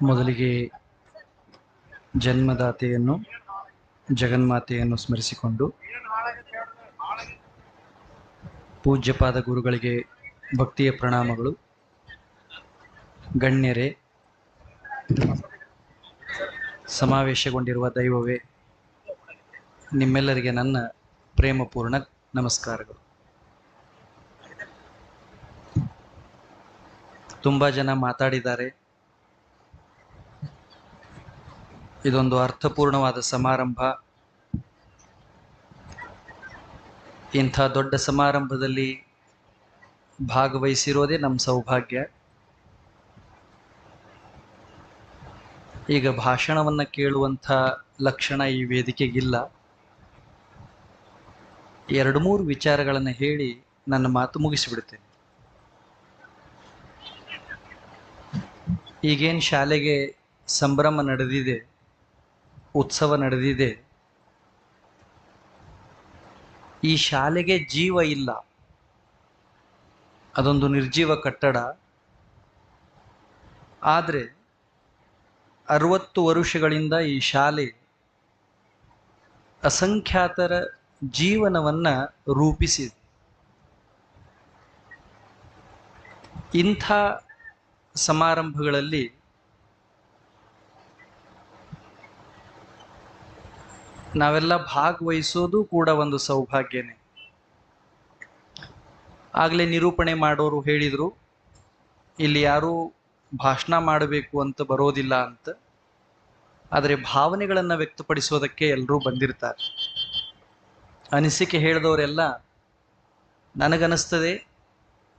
ಮೊದಲಿಗೆ ಜನ್ಮದಾತೆಯನ್ನು ಜಗನ್ಮಾತೆಯನ್ನು ಸ್ಮರಿಸಿಕೊಂಡು ಪೂಜ್ಯಪಾದ ಗುರುಗಳಿಗೆ ಭಕ್ತಿಯ ಪ್ರಣಾಮಗಳು. ಗಣ್ಯರೇ, ಸಮಾವೇಶಗೊಂಡಿರುವ ದೈವವೇ, ನಿಮ್ಮೆಲ್ಲರಿಗೆ ನನ್ನ ಪ್ರೇಮಪೂರ್ಣ ನಮಸ್ಕಾರಗಳು. ತುಂಬ ಜನ ಮಾತಾಡಿದ್ದಾರೆ. ಇದೊಂದು ಅರ್ಥಪೂರ್ಣವಾದ ಸಮಾರಂಭ. ಇಂಥ ದೊಡ್ಡ ಸಮಾರಂಭದಲ್ಲಿ ಭಾಗವಹಿಸಿರೋದೇ ನಮ್ಮ ಸೌಭಾಗ್ಯ. ಈಗ ಭಾಷಣವನ್ನು ಕೇಳುವಂಥ ಲಕ್ಷಣ ಈ ವೇದಿಕೆಗಿಲ್ಲ. 2-3 ವಿಚಾರಗಳನ್ನು ಹೇಳಿ ನನ್ನ ಮಾತು ಮುಗಿಸಿಬಿಡ್ತೇನೆ. ಈಗೇನು ಶಾಲೆಗೆ ಸಂಭ್ರಮ ನಡೆದಿದೆ, ಉತ್ಸವ ನಡೆದಿದೆ, ಈ ಶಾಲೆಗೆ ಜೀವ ಇಲ್ಲ. ಅದೊಂದು ನಿರ್ಜೀವ ಕಟ್ಟಡ. ಆದರೆ 60 ವರುಷಗಳಿಂದ ಈ ಶಾಲೆ ಅಸಂಖ್ಯಾತರ ಜೀವನವನ್ನು ರೂಪಿಸಿದೆ. ಇಂಥ ಸಮಾರಂಭಗಳಲ್ಲಿ ನಾವೆಲ್ಲ ಭಾಗವಹಿಸೋದು ಕೂಡ ಒಂದು ಸೌಭಾಗ್ಯನೇ. ಆಗಲೇ ನಿರೂಪಣೆ ಮಾಡೋರು ಹೇಳಿದರು, ಇಲ್ಲಿ ಯಾರೂ ಭಾಷಣ ಮಾಡಬೇಕು ಅಂತ ಬರೋದಿಲ್ಲ ಅಂತ. ಆದರೆ ಭಾವನೆಗಳನ್ನು ವ್ಯಕ್ತಪಡಿಸೋದಕ್ಕೆ ಎಲ್ಲರೂ ಬಂದಿರ್ತಾರೆ. ಅನಿಸಿಕೆ ಹೇಳಿದವರೆಲ್ಲ ನನಗನ್ನಿಸ್ತದೆ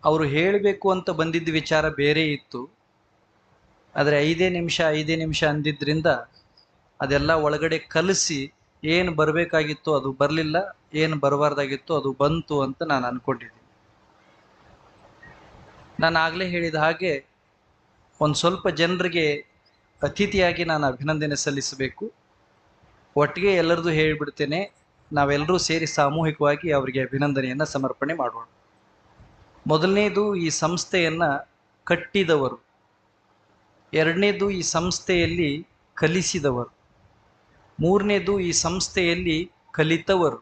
ಅವರು ಹೇಳಬೇಕು ಅಂತ ಬಂದಿದ್ದ ವಿಚಾರ ಬೇರೆ ಇತ್ತು. ಆದರೆ 5 ನಿಮಿಷ ಅಂದಿದ್ದರಿಂದ ಅದೆಲ್ಲ ಒಳಗಡೆ ಕಲಿಸಿ ಏನು ಬರಬೇಕಾಗಿತ್ತು ಅದು ಬರಲಿಲ್ಲ, ಏನು ಬರಬಾರ್ದಾಗಿತ್ತು ಅದು ಬಂತು ಅಂತ ನಾನು ಅಂದ್ಕೊಂಡಿದ್ದೀನಿ. ನಾನು ಆಗಲೇ ಹೇಳಿದ ಹಾಗೆ ಒಂದು ಸ್ವಲ್ಪ ಜನರಿಗೆ ಅತಿಥಿಯಾಗಿ ನಾನು ಅಭಿನಂದನೆ ಸಲ್ಲಿಸಬೇಕು. ಒಟ್ಟಿಗೆ ಎಲ್ಲರದು ಹೇಳಿಬಿಡ್ತೇನೆ. ನಾವೆಲ್ಲರೂ ಸೇರಿ ಸಾಮೂಹಿಕವಾಗಿ ಅವರಿಗೆ ಅಭಿನಂದನೆಯನ್ನು ಸಮರ್ಪಣೆ ಮಾಡೋಣ. ಮೊದಲನೇದು ಈ ಸಂಸ್ಥೆಯನ್ನು ಕಟ್ಟಿದವರು, ಎರಡನೇದು ಈ ಸಂಸ್ಥೆಯಲ್ಲಿ ಕಲಿಸಿದವರು, ಮೂರನೇದು ಈ ಸಂಸ್ಥೆಯಲ್ಲಿ ಕಲಿತವರು,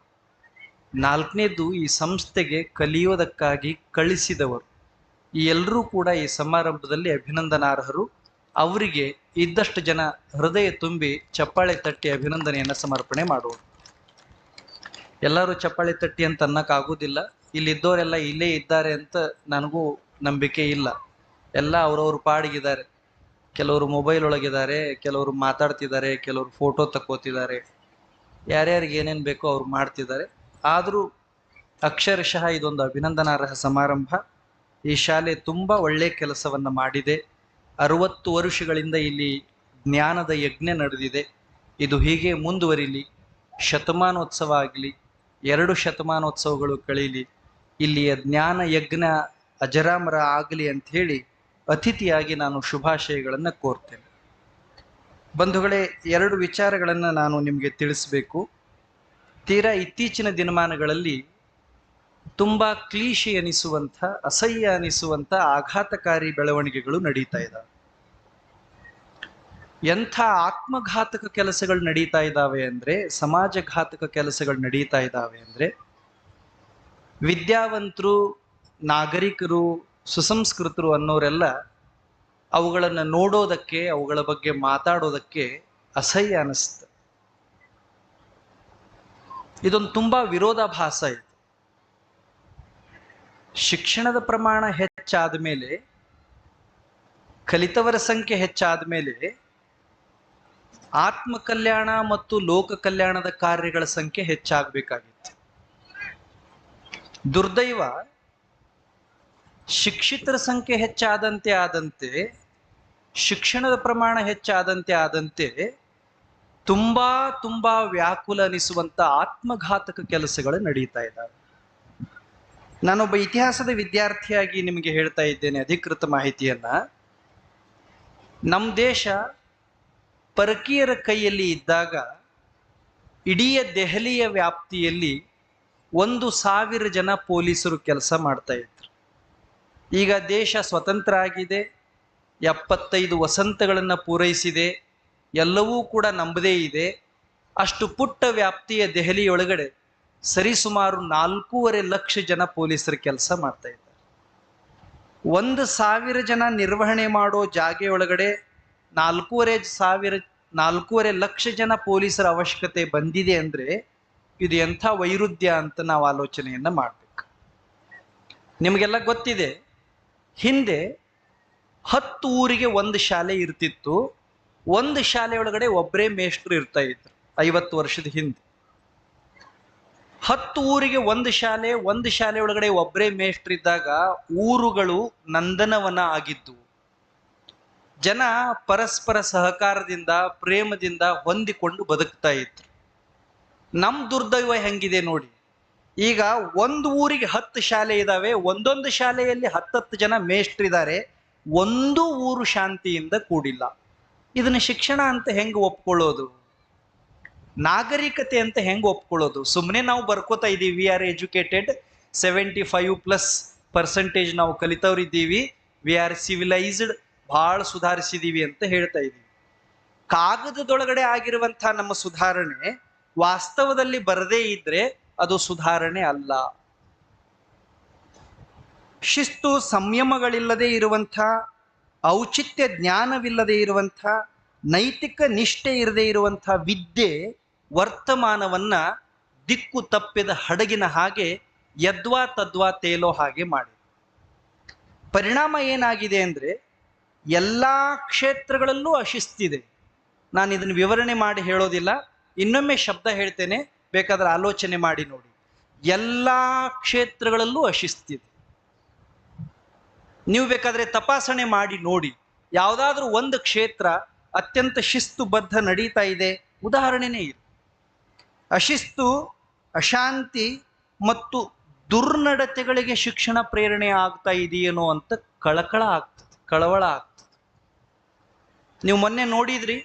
ನಾಲ್ಕನೇದು ಈ ಸಂಸ್ಥೆಗೆ ಕಲಿಯೋದಕ್ಕಾಗಿ ಕಳಿಸಿದವರು. ಈ ಎಲ್ಲರೂ ಕೂಡ ಈ ಸಮಾರಂಭದಲ್ಲಿ ಅಭಿನಂದನಾರ್ಹರು. ಅವರಿಗೆ ಇದ್ದಷ್ಟು ಜನ ಹೃದಯ ತುಂಬಿ ಚಪ್ಪಾಳೆ ತಟ್ಟಿ ಅಭಿನಂದನೆಯನ್ನು ಸಮರ್ಪಣೆ ಮಾಡೋರು. ಎಲ್ಲರೂ ಚಪ್ಪಾಳೆ ತಟ್ಟಿ ಅಂತ ಅನ್ನಕ್ಕಾಗೋದಿಲ್ಲ. ಇಲ್ಲಿದ್ದವರೆಲ್ಲ ಇಲ್ಲೇ ಇದ್ದಾರೆ ಅಂತ ನನಗೂ ನಂಬಿಕೆ ಇಲ್ಲ. ಎಲ್ಲ ಅವ್ರವ್ರ ಪಾಡಿಗಿದ್ದಾರೆ. ಕೆಲವರು ಮೊಬೈಲ್ ಒಳಗಿದ್ದಾರೆ, ಕೆಲವರು ಮಾತಾಡ್ತಿದ್ದಾರೆ, ಕೆಲವರು ಫೋಟೋ ತಕ್ಕೋತಿದ್ದಾರೆ, ಯಾರ್ಯಾರಿಗೆ ಏನೇನು ಬೇಕೋ ಅವ್ರು ಮಾಡ್ತಿದ್ದಾರೆ. ಆದರೂ ಅಕ್ಷರಶಃ ಇದೊಂದು ಅಭಿನಂದನಾರ್ಹ ಸಮಾರಂಭ. ಈ ಶಾಲೆ ತುಂಬ ಒಳ್ಳೆಯ ಕೆಲಸವನ್ನು ಮಾಡಿದೆ. 60 ವರುಷಗಳಿಂದ ಇಲ್ಲಿ ಜ್ಞಾನದ ಯಜ್ಞ ನಡೆದಿದೆ. ಇದು ಹೀಗೆ ಮುಂದುವರಿಲಿ, ಶತಮಾನೋತ್ಸವ ಆಗಲಿ, 2 ಶತಮಾನೋತ್ಸವಗಳು ಕಳೀಲಿ, ಇಲ್ಲಿಯ ಜ್ಞಾನ ಯಜ್ಞ ಅಜರಾಮರ ಆಗಲಿ ಅಂಥೇಳಿ ಅತಿಥಿಯಾಗಿ ನಾನು ಶುಭಾಶಯಗಳನ್ನು ಕೋರ್ತೇನೆ. ಬಂಧುಗಳೇ, 2 ವಿಚಾರಗಳನ್ನು ನಾನು ನಿಮಗೆ ತಿಳಿಸಬೇಕು. ತೀರಾ ಇತ್ತೀಚಿನ ದಿನಮಾನಗಳಲ್ಲಿ ತುಂಬ ಕ್ಲೀಶೆ ಅನಿಸುವಂಥ, ಅಸಹ್ಯ ಅನಿಸುವಂಥ ಆಘಾತಕಾರಿ ಬೆಳವಣಿಗೆಗಳು ನಡೀತಾ ಇದ್ದಾವೆ. ಎಂಥ ಆತ್ಮಘಾತಕ ಕೆಲಸಗಳು ನಡೀತಾ ಇದ್ದಾವೆ ಅಂದರೆ, ಸಮಾಜಘಾತಕ ಕೆಲಸಗಳು ನಡೀತಾ ಇದ್ದಾವೆ ಅಂದರೆ, ವಿದ್ಯಾವಂತರು, ನಾಗರಿಕರು, ಸುಸಂಸ್ಕೃತರು ಅನ್ನೋರೆಲ್ಲ ಅವುಗಳನ್ನು ನೋಡೋದಕ್ಕೆ, ಅವುಗಳ ಬಗ್ಗೆ ಮಾತಾಡೋದಕ್ಕೆ ಅಸಹ್ಯ ಅನಿಸ್ತದೆ. ಇದೊಂದು ತುಂಬ ವಿರೋಧಾಭಾಸ ಇದೆ. ಶಿಕ್ಷಣದ ಪ್ರಮಾಣ ಹೆಚ್ಚಾದ ಮೇಲೆ, ಕಲಿತವರ ಸಂಖ್ಯೆ ಹೆಚ್ಚಾದ ಮೇಲೆ ಆತ್ಮ ಕಲ್ಯಾಣ ಮತ್ತು ಲೋಕ ಕಲ್ಯಾಣದ ಕಾರ್ಯಗಳ ಸಂಖ್ಯೆ ಹೆಚ್ಚಾಗಬೇಕಾಗಿತ್ತು. ದುರ್ದೈವ, ಶಿಕ್ಷಿತರ ಸಂಖ್ಯೆ ಹೆಚ್ಚಾದಂತೆ ಶಿಕ್ಷಣದ ಪ್ರಮಾಣ ಹೆಚ್ಚಾದಂತೆ ತುಂಬಾ ವ್ಯಾಕುಲ ಅನಿಸುವಂತ ಆತ್ಮಘಾತಕ ಕೆಲಸಗಳು ನಡೀತಾ ಇದ್ದಾವೆ. ನಾನೊಬ್ಬ ಇತಿಹಾಸದ ವಿದ್ಯಾರ್ಥಿಯಾಗಿ ನಿಮಗೆ ಹೇಳ್ತಾ ಇದ್ದೇನೆ ಅಧಿಕೃತ ಮಾಹಿತಿಯನ್ನ. ನಮ್ಮ ದೇಶ ಪರಕೀಯರ ಕೈಯಲ್ಲಿ ಇದ್ದಾಗ ಇಡೀ ದೆಹಲಿಯ ವ್ಯಾಪ್ತಿಯಲ್ಲಿ 1,000 ಜನ ಪೊಲೀಸರು ಕೆಲಸ ಮಾಡ್ತಾ ಇದ್ರು. ಈಗ ದೇಶ ಸ್ವತಂತ್ರ ಆಗಿದೆ, 75 ವಸಂತಗಳನ್ನು ಪೂರೈಸಿದೆ, ಎಲ್ಲವೂ ಕೂಡ ನಮ್ಮದೇ ಇದೆ. ಅಷ್ಟು ಪುಟ್ಟ ವ್ಯಾಪ್ತಿಯ ದೆಹಲಿಯೊಳಗಡೆ ಸರಿಸುಮಾರು 4.5 ಲಕ್ಷ ಜನ ಪೊಲೀಸರು ಕೆಲಸ ಮಾಡ್ತಾ ಇದ್ದಾರೆ. 1,000 ಜನ ನಿರ್ವಹಣೆ ಮಾಡೋ ಜಾಗೆಯೊಳಗಡೆ 4.5 ಲಕ್ಷ ಜನ ಪೊಲೀಸರ ಅವಶ್ಯಕತೆ ಬಂದಿದೆ ಅಂದ್ರೆ ಇದು ಎಂಥ ವೈರುಧ್ಯ ಅಂತ ನಾವು ಆಲೋಚನೆಯನ್ನ ಮಾಡ್ಬೇಕು. ನಿಮಗೆಲ್ಲ ಗೊತ್ತಿದೆ, ಹಿಂದೆ 10 ಊರಿಗೆ ಒಂದು ಶಾಲೆ ಇರ್ತಿತ್ತು. ಒಂದು ಶಾಲೆ ಒಳಗಡೆ ಒಬ್ಬರೇ ಮೇಷ್ಟ್ರು ಇರ್ತಾ ಇದ್ರು 50 ವರ್ಷದ ಹಿಂದೆ. 10 ಊರಿಗೆ ಒಂದು ಶಾಲೆ ಒಳಗಡೆ ಒಬ್ಬರೇ ಮೇಷ್ಟ್ರಿದ್ದಾಗ ಊರುಗಳು ನಂದನವನ ಆಗಿದ್ದು. ಜನ ಪರಸ್ಪರ ಸಹಕಾರದಿಂದ ಪ್ರೇಮದಿಂದ ಹೊಂದಿಕೊಂಡು ಬದುಕ್ತಾ ಇದ್ರು. ನಮ್ ದುರ್ದೈವ ಹೆಂಗಿದೆ ನೋಡಿ, ಈಗ ಒಂದು ಊರಿಗೆ 10 ಶಾಲೆ ಇದಾವೆ, ಒಂದೊಂದು ಶಾಲೆಯಲ್ಲಿ 10 ಜನ ಮೇಷ್ಟ್ರಿದ್ದಾರೆ, ಒಂದು ಊರು ಶಾಂತಿಯಿಂದ ಕೂಡಿಲ್ಲ. ಇದನ್ನ ಶಿಕ್ಷಣ ಅಂತ ಹೆಂಗ್ ಒಪ್ಕೊಳ್ಳೋದು? ನಾಗರಿಕತೆ ಅಂತ ಹೆಂಗ್ ಒಪ್ಕೊಳ್ಳೋದು? ಸುಮ್ಮನೆ ನಾವು ಬರ್ಕೋತಾ ಇದ್ದೀವಿ, ವಿ ಆರ್ ಎಜುಕೇಟೆಡ್, 75% ನಾವು ಕಲಿತವ್ರಿದ್ದೀವಿ, ವಿ ಆರ್ ಸಿವಿಲೈಸ್ಡ್, ಬಹಳ ಸುಧಾರಿಸಿದೀವಿ ಅಂತ ಹೇಳ್ತಾ ಇದ್ದೀವಿ. ಕಾಗದದೊಳಗಡೆ ಆಗಿರುವಂತಹ ನಮ್ಮ ಸುಧಾರಣೆ ವಾಸ್ತವದಲ್ಲಿ ಬರದೇ ಇದ್ರೆ ಅದು ಸುಧಾರಣೆ ಅಲ್ಲ. ಶಿಸ್ತು ಸಂಯಮಗಳಿಲ್ಲದೆ ಇರುವಂಥ, ಔಚಿತ್ಯ ಜ್ಞಾನವಿಲ್ಲದೆ ಇರುವಂಥ, ನೈತಿಕ ನಿಷ್ಠೆ ಇರದೇ ಇರುವಂಥ ವಿದ್ಯೆ ವರ್ತಮಾನವನ್ನ ದಿಕ್ಕು ತಪ್ಪಿದ ಹಡಗಿನ ಹಾಗೆ ಯದ್ವಾ ತದ್ವಾ ತೇಲೋ ಹಾಗೆ ಮಾಡಿ. ಪರಿಣಾಮ ಏನಾಗಿದೆ ಅಂದ್ರೆ ಎಲ್ಲಾ ಕ್ಷೇತ್ರಗಳಲ್ಲೂ ಅಶಿಸ್ತಿದೆ. ನಾನು ಇದನ್ನು ವಿವರಣೆ ಮಾಡಿ ಹೇಳೋದಿಲ್ಲ, ಇನ್ನೊಮ್ಮೆ ಶಬ್ದ ಹೇಳ್ತೇನೆ, ಬೇಕಾದ್ರೆ ಆಲೋಚನೆ ಮಾಡಿ ನೋಡಿ. ಎಲ್ಲಾ ಕ್ಷೇತ್ರಗಳಲ್ಲೂ ಅಶಿಸ್ತಿದೆ. ನೀವು ಬೇಕಾದ್ರೆ ತಪಾಸಣೆ ಮಾಡಿ ನೋಡಿ, ಯಾವುದಾದ್ರೂ ಒಂದು ಕ್ಷೇತ್ರ ಅತ್ಯಂತ ಶಿಸ್ತುಬದ್ಧ ನಡೀತಾ ಇದೆ, ಉದಾಹರಣೆನೇ ಇದೆ. ಅಶಿಸ್ತು, ಅಶಾಂತಿ ಮತ್ತು ದುರ್ನಡತೆಗಳಿಗೆ ಶಿಕ್ಷಣ ಪ್ರೇರಣೆ ಆಗ್ತಾ ಇದೆಯೇನೋ ಅಂತ ಕಳವಳ ಆಗ್ತದೆ. ನೀವು ಮೊನ್ನೆ ನೋಡಿದ್ರಿ,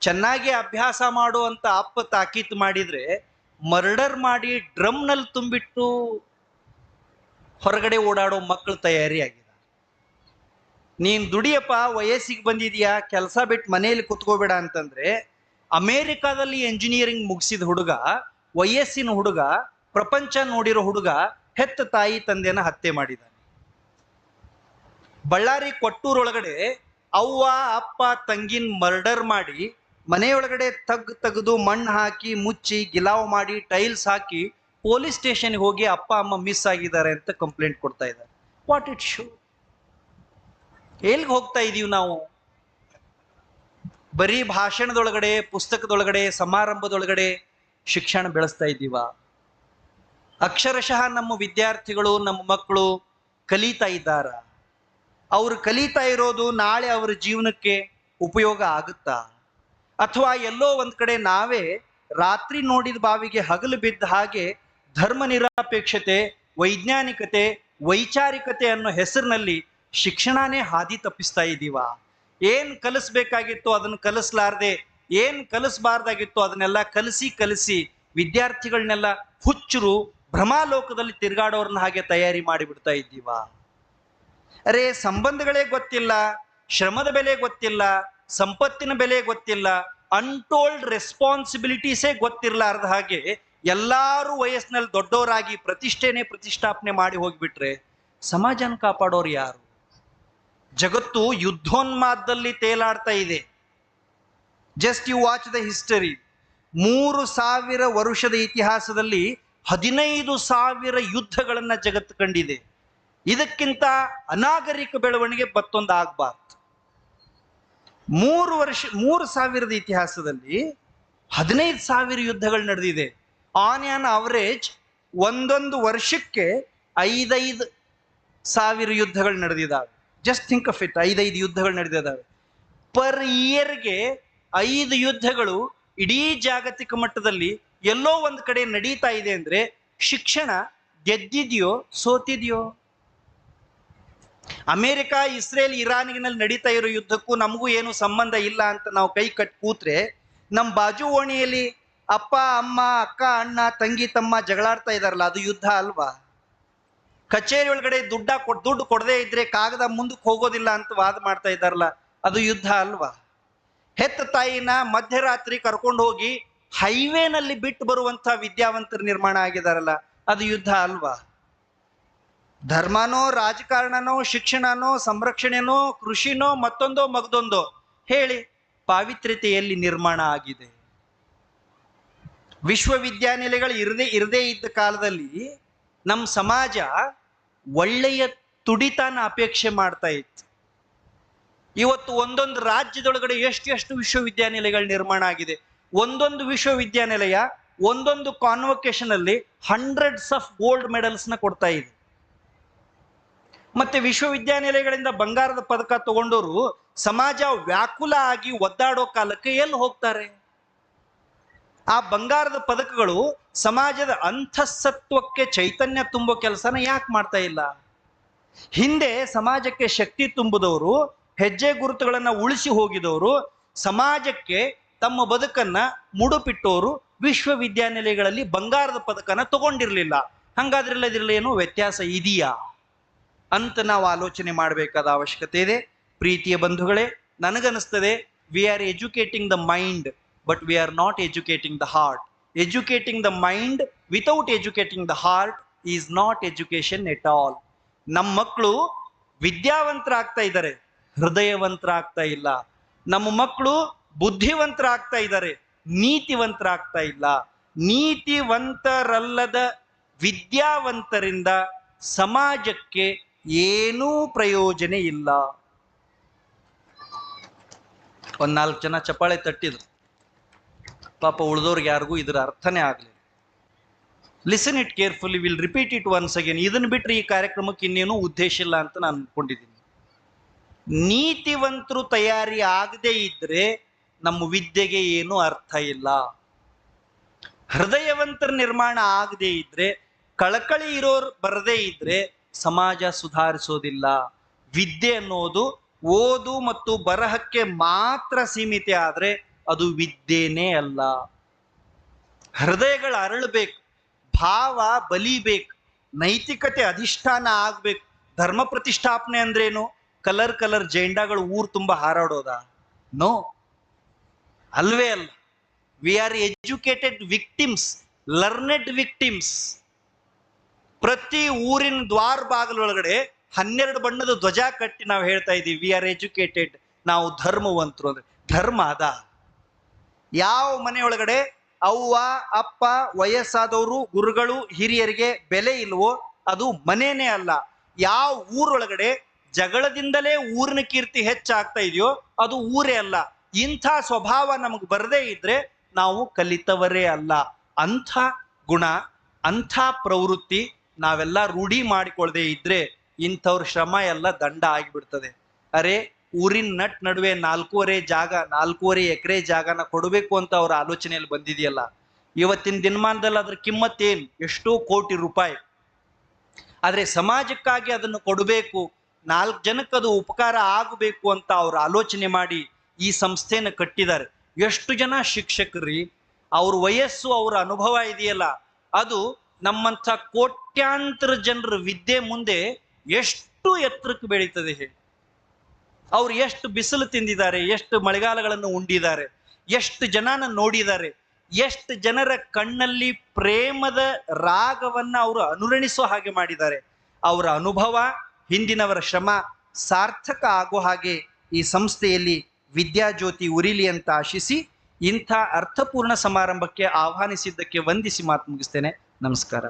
ಚೆನ್ನಾಗಿ ಅಭ್ಯಾಸ ಮಾಡುವಂತ ಅಪ್ಪ ತಾಕೀತು ಮಾಡಿದ್ರೆ ಮರ್ಡರ್ ಮಾಡಿ ಡ್ರಮ್ನಲ್ಲಿ ತುಂಬಿಟ್ಟು ಹೊರಗಡೆ ಓಡಾಡೋ ಮಕ್ಕಳು ತಯಾರಿ ಆಗಿದೆ. ನೀನ್ ದುಡಿಯಪ್ಪ, ವಯಸ್ಸಿಗೆ ಬಂದಿದ್ಯಾ, ಕೆಲಸ ಬಿಟ್ಟು ಮನೆಯಲ್ಲಿ ಕುತ್ಕೋಬೇಡ ಅಂತಂದ್ರೆ ಅಮೇರಿಕಾದಲ್ಲಿ ಎಂಜಿನಿಯರಿಂಗ್ ಮುಗಿಸಿದ ಹುಡುಗ, ವಯಸ್ಸಿನ ಹುಡುಗ, ಪ್ರಪಂಚ ನೋಡಿರೋ ಹುಡುಗ ಹೆತ್ತ ತಾಯಿ ತಂದೆನ ಹತ್ಯೆ ಮಾಡಿದ್ದಾನೆ. ಬಳ್ಳಾರಿ ಕೊಟ್ಟೂರೊಳಗಡೆ ಅವ್ವ ಅಪ್ಪ ತಂಗಿನ ಮರ್ಡರ್ ಮಾಡಿ ಮನೆಯೊಳಗಡೆ ತೆಗೆದು ಮಣ್ಣು ಹಾಕಿ ಮುಚ್ಚಿ ಗಿಲಾವ್ ಮಾಡಿ ಟೈಲ್ಸ್ ಹಾಕಿ ಪೊಲೀಸ್ ಸ್ಟೇಷನ್ಗೆ ಹೋಗಿ ಅಪ್ಪ ಅಮ್ಮ ಮಿಸ್ ಆಗಿದ್ದಾರೆ ಅಂತ ಕಂಪ್ಲೇಂಟ್ ಕೊಡ್ತಾ ಇದ್ದಾರೆ. What it show? ಎಲ್ಲಿಗೆ ಹೋಗ್ತಾ ಇದೀವಿ ನಾವು? ಬರೀ ಭಾಷಣದೊಳಗಡೆ, ಪುಸ್ತಕದೊಳಗಡೆ, ಸಮಾರಂಭದೊಳಗಡೆ ಶಿಕ್ಷಣ ಬೆಳೆಸ್ತಾ ಇದ್ದೀವ? ಅಕ್ಷರಶಃ ನಮ್ಮ ವಿದ್ಯಾರ್ಥಿಗಳು, ನಮ್ಮ ಮಕ್ಕಳು ಕಲಿತಾ ಇದ್ದಾರ? ಅವ್ರು ಕಲಿತಾ ಇರೋದು ನಾಳೆ ಅವರ ಜೀವನಕ್ಕೆ ಉಪಯೋಗ ಆಗುತ್ತಾ? ಅಥವಾ ಎಲ್ಲೋ ಒಂದ್ ಕಡೆ ನಾವೇ ರಾತ್ರಿ ನೋಡಿದ ಬಾವಿಗೆ ಹಗಲು ಬಿದ್ದ ಹಾಗೆ ಧರ್ಮ ನಿರಪೇಕ್ಷತೆ, ವೈಜ್ಞಾನಿಕತೆ, ವೈಚಾರಿಕತೆ ಅನ್ನೋ ಹೆಸರಿನಲ್ಲಿ ಶಿಕ್ಷಣನೇ ಹಾದಿ ತಪ್ಪಿಸ್ತಾ ಇದ್ದೀವ? ಏನ್ ಕಲಿಸ್ಬೇಕಾಗಿತ್ತು ಅದನ್ನ ಕಲಿಸ್ಲಾರ್ದೆ, ಏನ್ ಕಲಿಸ್ಬಾರ್ದಾಗಿತ್ತು ಅದನ್ನೆಲ್ಲ ಕಲಿಸಿ ವಿದ್ಯಾರ್ಥಿಗಳನ್ನೆಲ್ಲ ಹುಚ್ಚರು, ಭ್ರಮಾಲೋಕದಲ್ಲಿ ತಿರುಗಾಡೋರ್ನ ಹಾಗೆ ತಯಾರಿ ಮಾಡಿಬಿಡ್ತಾ ಇದ್ದೀವ? ಅರೆ, ಸಂಬಂಧಗಳೇ ಗೊತ್ತಿಲ್ಲ, ಶ್ರಮದ ಬೆಲೆ ಗೊತ್ತಿಲ್ಲ, ಸಂಪತ್ತಿನ ಬೆಲೆ ಗೊತ್ತಿಲ್ಲ, ಅನ್ಟೋಲ್ಡ್ ರೆಸ್ಪಾನ್ಸಿಬಿಲಿಟೀಸೇ ಗೊತ್ತಿರಲಾರ್ದ ಹಾಗೆ ಎಲ್ಲಾರು ವಯಸ್ಸಿನಲ್ಲಿ ದೊಡ್ಡವರಾಗಿ ಪ್ರತಿಷ್ಠಾಪನೆ ಮಾಡಿ ಹೋಗ್ಬಿಟ್ರೆ ಸಮಾಜನ ಕಾಪಾಡೋರು ಯಾರು? ಜಗತ್ತು ಯುದ್ಧೋನ್ಮಾದದಲ್ಲಿ ತೇಲಾಡ್ತಾ ಇದೆ. Just you watch the history. 3000 ವರ್ಷದ ಇತಿಹಾಸದಲ್ಲಿ 15,000 ಯುದ್ಧಗಳನ್ನ ಜಗತ್ತು ಕಂಡಿದೆ. ಇದಕ್ಕಿಂತ ಅನಾಗರಿಕ ಬೆಳವಣಿಗೆ ಮತ್ತೊಂದು ಆಗ್ಬಾರ್ದು. 3,000 ಇತಿಹಾಸದಲ್ಲಿ 15,000 ಯುದ್ಧಗಳು ನಡೆದಿದೆ. ಆನ್ ಆನ್ ಅವರೇಜ್ ಒಂದೊಂದು ವರ್ಷಕ್ಕೆ 5,000 ಯುದ್ಧಗಳು ನಡೆದಿದ್ದಾವೆ. ಜಸ್ಟ್ ಥಿಂಕ್ ಆಫ್ ಇಟ್, 5 ಯುದ್ಧಗಳು ನಡೆದಿದ್ದಾವೆ. ಪರ್ ಇಯರ್ಗೆ 5 ಯುದ್ಧಗಳು ಇಡೀ ಜಾಗತಿಕ ಮಟ್ಟದಲ್ಲಿ ಎಲ್ಲೋ ಒಂದು ಕಡೆ ನಡೀತಾ ಇದೆ ಅಂದ್ರೆ ಶಿಕ್ಷಣ ಗೆದ್ದಿದೆಯೋ ಸೋತಿದೆಯೋ? ಅಮೆರಿಕ, ಇಸ್ರೇಲ್, ಇರಾನಿನಲ್ಲಿ ನಡೀತಾ ಇರೋ ಯುದ್ಧಕ್ಕೂ ನಮಗೂ ಏನು ಸಂಬಂಧ ಇಲ್ಲ ಅಂತ ನಾವು ಕೈ ಕಟ್ಟಿ ಕೂತ್ರೆ, ನಮ್ಮ ಬಾಜು ಓಣಿಯಲ್ಲಿ ಅಪ್ಪ ಅಮ್ಮ, ಅಕ್ಕ ಅಣ್ಣ, ತಂಗಿ ತಮ್ಮ ಜಗಳಾಡ್ತಾ ಇದಾರಲ್ಲ, ಅದು ಯುದ್ಧ ಅಲ್ವಾ? ಕಚೇರಿ ಒಳಗಡೆ ದುಡ್ಡು ಕೊಡದೇ ಇದ್ರೆ ಕಾಗದ ಮುಂದಕ್ಕೆ ಹೋಗೋದಿಲ್ಲ ಅಂತ ವಾದ ಮಾಡ್ತಾ ಇದ್ದಾರಲ್ಲ, ಅದು ಯುದ್ಧ ಅಲ್ವಾ? ಹೆತ್ತ ತಾಯಿನ ಮಧ್ಯರಾತ್ರಿ ಕರ್ಕೊಂಡು ಹೋಗಿ ಹೈವೇನಲ್ಲಿ ಬಿಟ್ಟು ಬರುವಂತ ವಿದ್ಯಾವಂತರು ನಿರ್ಮಾಣ ಆಗಿದಾರಲ್ಲ, ಅದು ಯುದ್ಧ ಅಲ್ವಾ? ಧರ್ಮನೋ, ರಾಜಕಾರಣನೋ, ಶಿಕ್ಷಣನೋ, ಸಂರಕ್ಷಣೆನೋ, ಕೃಷಿನೋ, ಮತ್ತೊಂದೋ ಮಗದೊಂದೋ ಹೇಳಿ, ಪಾವಿತ್ರ್ಯತೆಯಲ್ಲಿ ನಿರ್ಮಾಣ ಆಗಿದೆ. ವಿಶ್ವವಿದ್ಯಾನಿಲಯಗಳು ಇರದೇ ಇದ್ದ ಕಾಲದಲ್ಲಿ ನಮ್ಮ ಸಮಾಜ ಒಳ್ಳೆಯ ತುಡಿತಾನ ಅಪೇಕ್ಷೆ ಮಾಡ್ತಾ ಇತ್ತು. ಇವತ್ತು ಒಂದೊಂದು ರಾಜ್ಯದೊಳಗಡೆ ಎಷ್ಟು ವಿಶ್ವವಿದ್ಯಾನಿಲಯಗಳು ನಿರ್ಮಾಣ ಆಗಿದೆ. ಒಂದೊಂದು ವಿಶ್ವವಿದ್ಯಾನಿಲಯ ಒಂದೊಂದು ಕಾನ್ವೊಕೇಶನ್ ಅಲ್ಲಿ ಹಂಡ್ರೆಡ್ಸ್ ಆಫ್ ಗೋಲ್ಡ್ ಮೆಡಲ್ಸ್ ನ ಕೊಡ್ತಾ ಇದೆ. ಮತ್ತೆ ವಿಶ್ವವಿದ್ಯಾನಿಲಯಗಳಿಂದ ಬಂಗಾರದ ಪದಕ ತಗೊಂಡವರು ಸಮಾಜ ವ್ಯಾಕುಲ ಆಗಿ ಒದ್ದಾಡೋ ಕಾಲಕ್ಕೆ ಎಲ್ಲಿ ಹೋಗ್ತಾರೆ? ಆ ಬಂಗಾರದ ಪದಕಗಳು ಸಮಾಜದ ಅಂತಃಸತ್ವಕ್ಕೆ ಚೈತನ್ಯ ತುಂಬೋ ಕೆಲಸನ ಯಾಕೆ ಮಾಡ್ತಾ ಇಲ್ಲ? ಹಿಂದೆ ಸಮಾಜಕ್ಕೆ ಶಕ್ತಿ ತುಂಬಿದವರು, ಹೆಜ್ಜೆ ಗುರುತುಗಳನ್ನ ಉಳಿಸಿ ಹೋಗಿದವರು, ಸಮಾಜಕ್ಕೆ ತಮ್ಮ ಬದುಕನ್ನ ಮುಡುಪಿಟ್ಟವರು ವಿಶ್ವವಿದ್ಯಾನಿಲಯಗಳಲ್ಲಿ ಬಂಗಾರದ ಪದಕನ ತಗೊಂಡಿರ್ಲಿಲ್ಲ. ಹಂಗಾದ್ರೆಲ್ಲ ಇದ್ರಲ್ಲಿ ಏನೋ ವ್ಯತ್ಯಾಸ ಇದೆಯಾ ಅಂತ ನಾವು ಆಲೋಚನೆ ಮಾಡಬೇಕಾದ ಅವಶ್ಯಕತೆ ಇದೆ. ಪ್ರೀತಿಯ ಬಂಧುಗಳೇ, ನನಗನ್ನಿಸ್ತದೆ we are educating the mind but we are not educating the heart. Educating the mind without educating the heart is not education at all. ನಮ್ಮ ಮಕ್ಕಳು ವಿದ್ಯಾವಂತರಾಗ್ತಾ ಇದ್ದಾರೆ, ಹೃದಯವಂತರಾಗ್ತಾ ಇಲ್ಲ. ನಮ್ಮ ಮಕ್ಕಳು ಬುದ್ಧಿವಂತರಾಗ್ತಾ ಇದ್ದಾರೆ, ನೀತಿವಂತರಾಗ್ತಾ ಇಲ್ಲ. ನೀತಿವಂತರಲ್ಲದ ವಿದ್ಯಾವಂತರಿಂದ ಸಮಾಜಕ್ಕೆ ಏನೂ ಪ್ರಯೋಜನ ಇಲ್ಲ. ಒಂದ್ 4 ಜನ ಚಪ್ಪಾಳೆ ತಟ್ಟಿದ್ರು, ಪಾಪ ಉಳಿದವ್ರಿಗೆ ಯಾರಿಗೂ ಇದರ ಅರ್ಥನೇ ಆಗ್ಲಿಲ್ಲ. Listen it carefully, will repeat it once again. ಇದನ್ನ ಬಿಟ್ರೆ ಈ ಕಾರ್ಯಕ್ರಮಕ್ಕೆ ಇನ್ನೇನು ಉದ್ದೇಶ ಇಲ್ಲ ಅಂತ ನಾನು ಅನ್ಕೊಂಡಿದ್ದೀನಿ. ನೀತಿವಂತರು ತಯಾರಿ ಆಗದೆ ಇದ್ರೆ ನಮ್ಮ ವಿದ್ಯೆಗೆ ಏನು ಅರ್ಥ ಇಲ್ಲ. ಹೃದಯವಂತರ ನಿರ್ಮಾಣ ಆಗದೆ ಇದ್ರೆ, ಕಳಕಳಿ ಇರೋರು ಬರದೇ ಇದ್ರೆ ಸಮಾಜ ಸುಧಾರಿಸೋದಿಲ್ಲ. ವಿದ್ಯೆ ಅನ್ನೋದು ಓದು ಮತ್ತು ಬರಹಕ್ಕೆ ಮಾತ್ರ ಸೀಮಿತ ಆದ್ರೆ ಅದು ವಿದ್ಯೆನೇ ಅಲ್ಲ. ಹೃದಯಗಳು ಅರಳಬೇಕು, ಭಾವ ಬಲಿಬೇಕು, ನೈತಿಕತೆ ಅಧಿಷ್ಠಾನ ಆಗ್ಬೇಕು. ಧರ್ಮ ಪ್ರತಿಷ್ಠಾಪನೆ ಅಂದ್ರೇನು? ಕಲರ್ ಜೆಂಡಾಗಳು ಊರು ತುಂಬ ಹಾರಾಡೋದ? ನೋ, ಅಲ್ವೇ ಅಲ್ಲ. We are educated victims, learned victims. ಪ್ರತಿ ಊರಿನ ದ್ವಾರ ಬಾಗಿಲೊಳಗಡೆ 12 ಬಣ್ಣದ ಧ್ವಜ ಕಟ್ಟಿ ನಾವು ಹೇಳ್ತಾ ಇದ್ದೀವಿ ವಿ ಆರ್ ಎಜುಕೇಟೆಡ್, ನಾವು ಧರ್ಮವಂತರು. ಅಂದ್ರೆ ಧರ್ಮ ಅದ? ಯಾವ ಮನೆಯೊಳಗಡೆ ಅವ್ವ ಅಪ್ಪ ವಯಸ್ಸಾದವರು ಗುರುಗಳು ಹಿರಿಯರಿಗೆ ಬೆಲೆ ಇಲ್ವೋ ಅದು ಮನೇನೇ ಅಲ್ಲ. ಯಾವ ಊರೊಳಗಡೆ ಜಗಳದಿಂದಲೇ ಊರಿನ ಕೀರ್ತಿ ಹೆಚ್ಚಾಗ್ತಾ ಇದೆಯೋ ಅದು ಊರೇ ಅಲ್ಲ. ಇಂಥ ಸ್ವಭಾವ ನಮಗೆ ಬರದೇ ಇದ್ರೆ ನಾವು ಕಲಿತವರೇ ಅಲ್ಲ. ಅಂಥ ಗುಣ, ಅಂಥ ಪ್ರವೃತ್ತಿ ನಾವೆಲ್ಲ ರೂಢಿ ಮಾಡಿಕೊಳ್ಳದೆ ಇದ್ರೆ ಇಂಥವ್ರ ಶ್ರಮ ಎಲ್ಲ ದಂಡ ಆಗಿಬಿಡ್ತದೆ. ಅರೆ, ಊರಿನ ನಡುವೆ 4.5 ಎಕರೆ ಜಾಗನ ಕೊಡಬೇಕು ಅಂತ ಅವ್ರ ಆಲೋಚನೆಯಲ್ಲಿ ಬಂದಿದೆಯಲ್ಲ, ಇವತ್ತಿನ ದಿನಮಾನದಲ್ಲಿ ಅದ್ರ ಕಿಮ್ಮತ್ತೇನು? ಎಷ್ಟೋ ಕೋಟಿ ರೂಪಾಯಿ. ಆದ್ರೆ ಸಮಾಜಕ್ಕಾಗಿ ಅದನ್ನು ಕೊಡಬೇಕು, 4 ಜನಕ್ಕೆ ಅದು ಉಪಕಾರ ಆಗಬೇಕು ಅಂತ ಅವ್ರು ಆಲೋಚನೆ ಮಾಡಿ ಈ ಸಂಸ್ಥೆನ ಕಟ್ಟಿದ್ದಾರೆ. ಎಷ್ಟು ಜನ ಶಿಕ್ಷಕರಿ, ಅವ್ರ ವಯಸ್ಸು, ಅವ್ರ ಅನುಭವ ಇದೆಯಲ್ಲ, ಅದು ನಮ್ಮಂಥ ಕೋಟ್ಯಾಂತರ ಜನರ ವಿದ್ಯೆ ಮುಂದೆ ಎಷ್ಟು ಎತ್ತರಕ್ಕೆ ಬೆಳೀತದೆ ಹೇಳಿ. ಅವ್ರು ಎಷ್ಟು ಬಿಸಿಲು ತಿಂದಿದ್ದಾರೆ, ಎಷ್ಟು ಮಳೆಗಾಲಗಳನ್ನು ಉಂಡಿದ್ದಾರೆ, ಎಷ್ಟು ಜನನ ನೋಡಿದ್ದಾರೆ, ಎಷ್ಟು ಜನರ ಕಣ್ಣಲ್ಲಿ ಪ್ರೇಮದ ರಾಗವನ್ನ ಅವರು ಅನುರಣಿಸೋ ಹಾಗೆ ಮಾಡಿದ್ದಾರೆ. ಅವರ ಅನುಭವ, ಹಿಂದಿನವರ ಶ್ರಮ ಸಾರ್ಥಕ ಆಗೋ ಹಾಗೆ ಈ ಸಂಸ್ಥೆಯಲ್ಲಿ ವಿದ್ಯಾಜ್ಯೋತಿ ಉರಿಲಿ ಅಂತ ಆಶಿಸಿ ಇಂಥ ಅರ್ಥಪೂರ್ಣ ಸಮಾರಂಭಕ್ಕೆ ಆಹ್ವಾನಿಸಿದ್ದಕ್ಕೆ ವಂದಿಸಿ ಮಾತು ಮುಗಿಸ್ತೇನೆ. ನಮಸ್ಕಾರ.